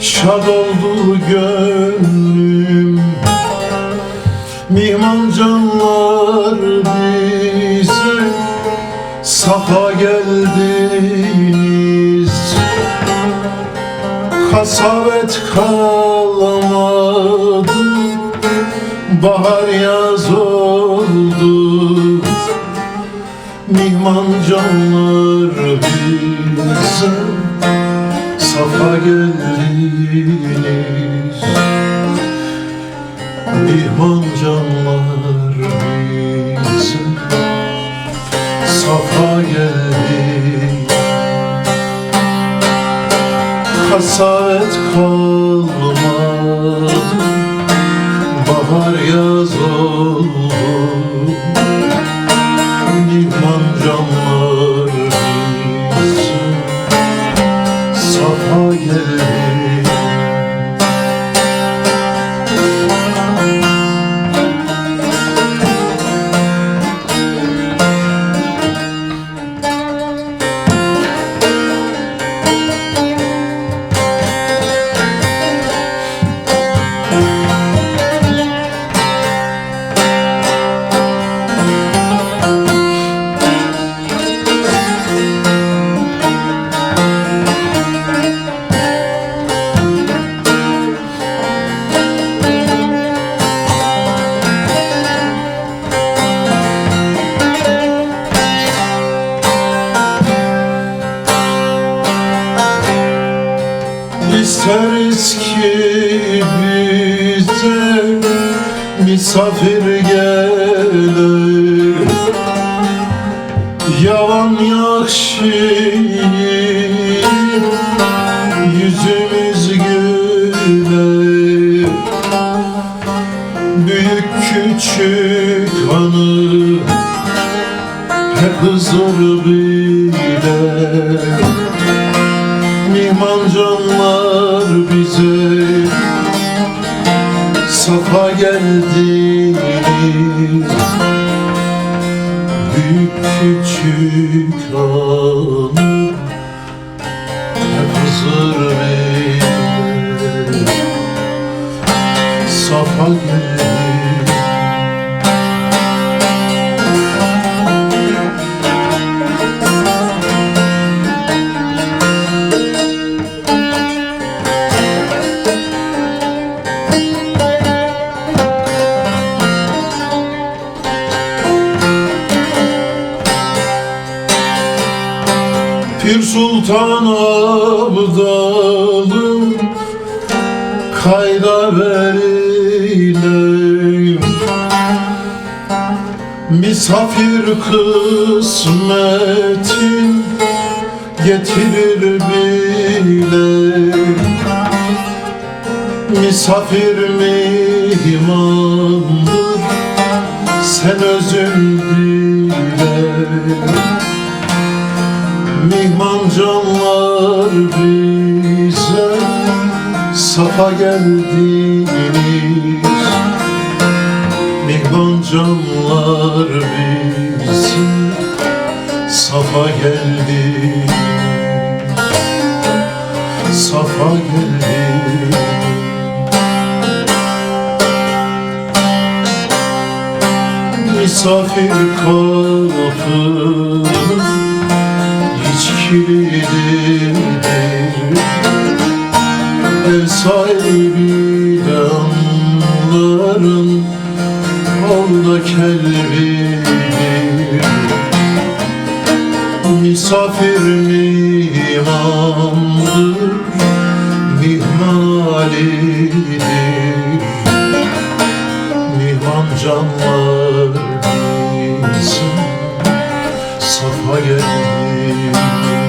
şad oldu gönlüm. Mihman canlar bize safa geldiniz. Kasavet kalmadı, bahar yaz oldu. Mihman canlar bize safa geldiniz. Mihman canlar bize safa geldiniz. Kasavet kalmadı, bahar yaz oldu. Mihman canlar bize safa geldiniz. İsteriz ki bize misafir gelir, yavan yakşıyım, yüzümüz güler. Büyük küçük hanı hep Hızır bilir. Mihman canlar bize safa geldiniz. Büyük küçük hanı hep Hızır bilir. Safa geldiniz. Pir Sultan Abdalım kayda verileyim. Misafir kısmetin getirir bile. Misafir mihmandır, sen özün dile. Mihman canlar bize safa geldiniz. Mihman canlar bize safa geldiniz. Safa geldiniz. Misafir kapının kilididir. Ev sahibi damların onda kelbidir. Misafir mihmandır, mihmalidir. Mihman canlar bize safa gelir.